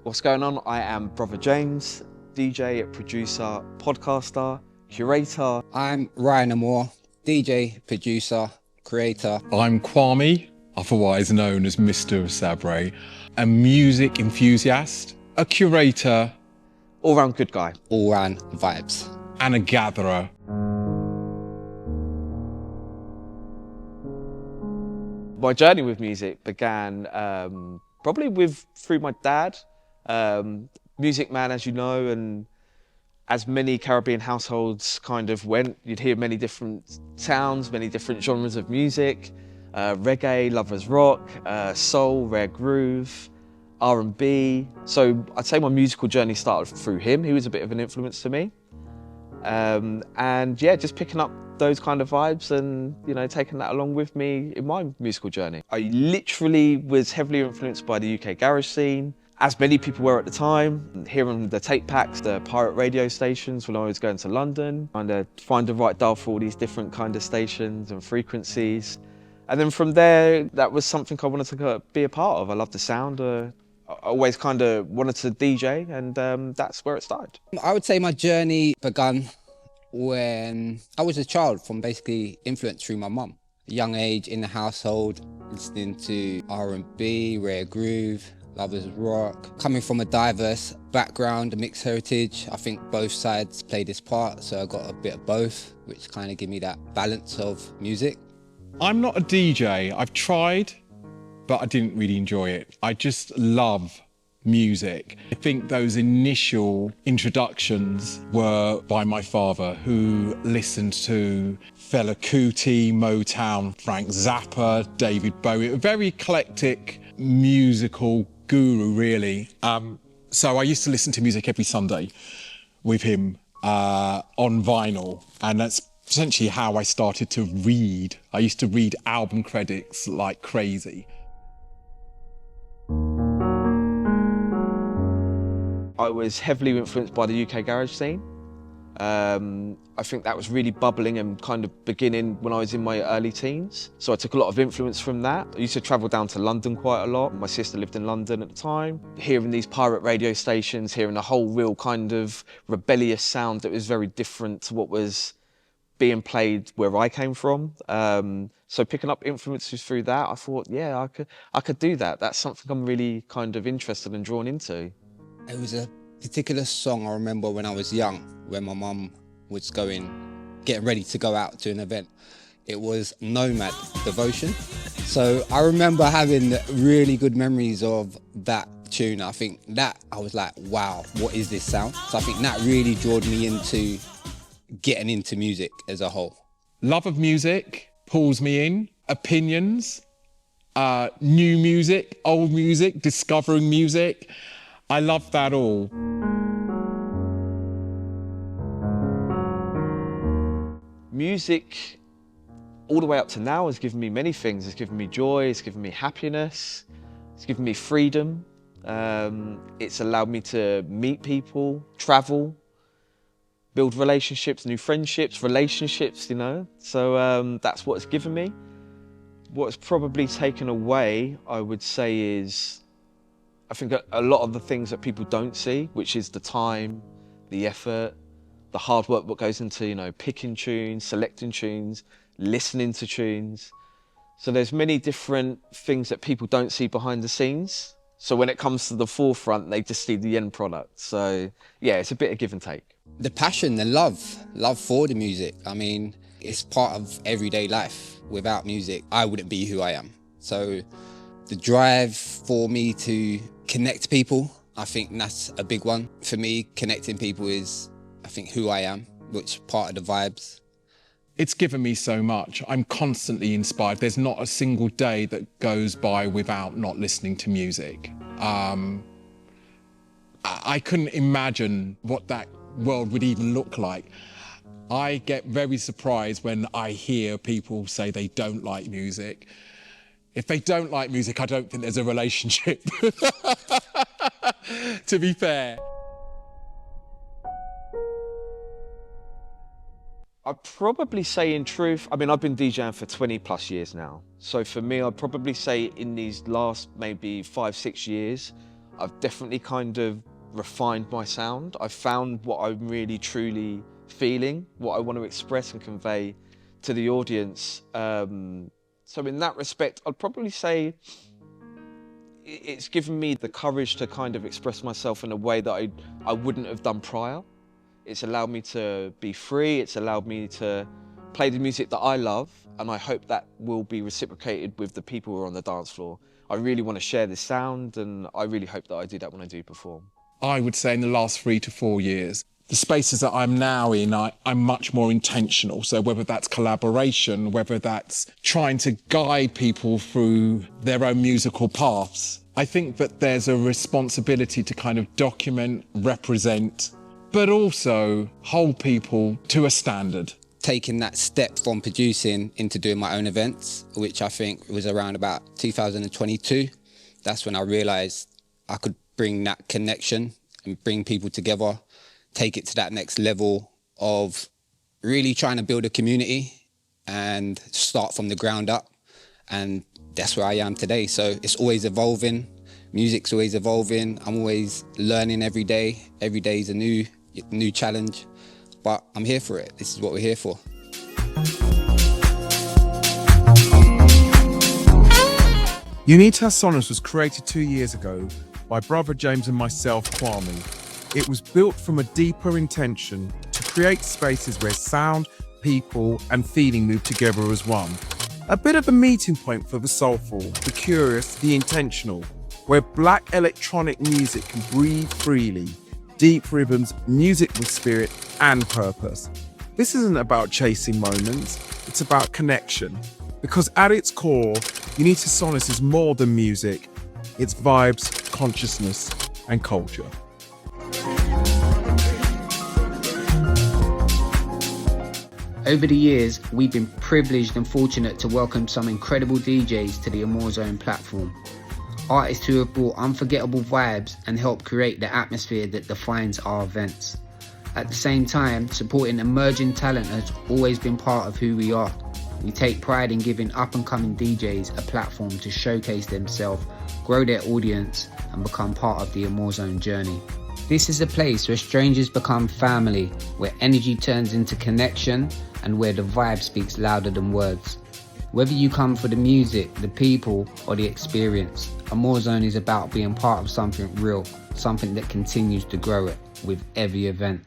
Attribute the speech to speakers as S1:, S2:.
S1: What's going on? I am Brother James, DJ, producer, podcaster, curator.
S2: I'm Ryan Amore, DJ, producer, creator.
S3: I'm Kwame, otherwise known as Mr Asabere, a music enthusiast, a curator,
S1: All-round good guy.
S2: All-round vibes.
S3: and a gatherer.
S1: My journey with music began probably through my dad. Music man, as you know, and as many Caribbean households kind of went, you'd hear many different sounds, many different genres of music, reggae, lovers rock, soul, rare groove, R&B. So I'd say my musical journey started through him. He was a bit of an influence to me. And yeah, just picking up those kind of vibes and, you know, taking that along with me in my musical journey. I literally was heavily influenced by the UK garage scene, as many people were at the time, hearing the tape packs, the pirate radio stations when I was going to London, trying to find the right dial for all these different kind of stations and frequencies. And then from there, that was something I wanted to be a part of. I loved the sound. I always kind of wanted to DJ, and that's where it started.
S2: I would say my journey began when I was a child, from basically influence through my mum. Young age in the household, listening to R&B, rare groove, lovers rock. Coming from a diverse background, a mixed heritage, I think both sides played this part, so I got a bit of both, which kind of give me that balance of music.
S3: I'm not a DJ. I've tried, but I didn't really enjoy it. I just love music. I think those initial introductions were by my father, who listened to Fela Kuti, Motown, Frank Zappa, David Bowie, a very eclectic musical guru, really. So I used to listen to music every Sunday with him on vinyl, and that's essentially how I started to read. I used to read album credits like crazy.
S1: I was heavily influenced by the UK garage scene. I think that was really bubbling and kind of beginning when I was in my early teens. So I took a lot of influence from that. I used to travel down to London quite a lot. My sister lived in London at the time. Hearing these pirate radio stations, hearing a whole real kind of rebellious sound that was very different to what was being played where I came from. So picking up influences through that, I thought, yeah, I could do that. That's something I'm really kind of interested and drawn into.
S2: It was a particular song I remember when I was young, when my mum was getting ready to go out to an event. It was Nomad Devotion. So I remember having really good memories of that tune. I think that, I was like, wow, what is this sound? So I think that really drew me into getting into music as a whole.
S3: Love of music pulls me in. Opinions, new music, old music, discovering music. I love that all.
S1: Music, all the way up to now, has given me many things. It's given me joy, it's given me happiness, it's given me freedom. It's allowed me to meet people, travel, build relationships, new friendships, relationships, you know. So that's what it's given me. What's probably taken away, I would say, is I think a lot of the things that people don't see, which is the time, the effort, the hard work that goes into, you know, picking tunes, selecting tunes, listening to tunes. So there's many different things that people don't see behind the scenes. So when it comes to the forefront, they just see the end product. So yeah, it's a bit of give and take.
S2: The passion, the love for the music. I mean, it's part of everyday life. Without music, I wouldn't be who I am. So the drive for me to connect people, I think that's a big one. For me, connecting people is, I think, who I am, which part of the vibes.
S3: It's given me so much. I'm constantly inspired. There's not a single day that goes by without not listening to music. I couldn't imagine what that world would even look like. I get very surprised when I hear people say they don't like music. If they don't like music, I don't think there's a relationship, to be fair.
S1: I'd probably say, in truth, I mean, I've been DJing for 20 plus years now. So for me, I'd probably say in these last maybe 5, 6 years, I've definitely kind of refined my sound. I've found what I'm really truly feeling, what I want to express and convey to the audience. So in that respect, I'd probably say it's given me the courage to kind of express myself in a way that I wouldn't have done prior. It's allowed me to be free, it's allowed me to play the music that I love, and I hope that will be reciprocated with the people who are on the dance floor. I really want to share this sound, and I really hope that I do that when I do perform.
S3: I would say in the last 3 to 4 years, the spaces that I'm now in, I'm much more intentional. So whether that's collaboration, whether that's trying to guide people through their own musical paths, I think that there's a responsibility to kind of document, represent, but also hold people to a standard.
S2: Taking that step from producing into doing my own events, which I think was around about 2022, that's when I realised I could bring that connection and bring people together, take it to that next level of really trying to build a community and start from the ground up. And that's where I am today. So it's always evolving. Music's always evolving. I'm always learning every day. Every day is a new challenge, but I'm here for it. This is what we're here for.
S4: Unitas Sonas was created 2 years ago by brother James and myself, Kwame. It was built from a deeper intention to create spaces where sound, people and feeling move together as one. A bit of a meeting point for the soulful, the curious, the intentional, where black electronic music can breathe freely, deep rhythms, music with spirit and purpose. This isn't about chasing moments, it's about connection. Because at its core, Unitas Sonas is more than music, it's vibes, consciousness and culture.
S5: Over the years, we've been privileged and fortunate to welcome some incredible DJs to the Amor Zone platform. Artists who have brought unforgettable vibes and helped create the atmosphere that defines our events. At the same time, supporting emerging talent has always been part of who we are. We take pride in giving up-and-coming DJs a platform to showcase themselves, grow their audience, and become part of the Amor Zone journey. This is a place where strangers become family, where energy turns into connection, and where the vibe speaks louder than words. Whether you come for the music, the people, or the experience, Amor Zone is about being part of something real, something that continues to grow it with every event.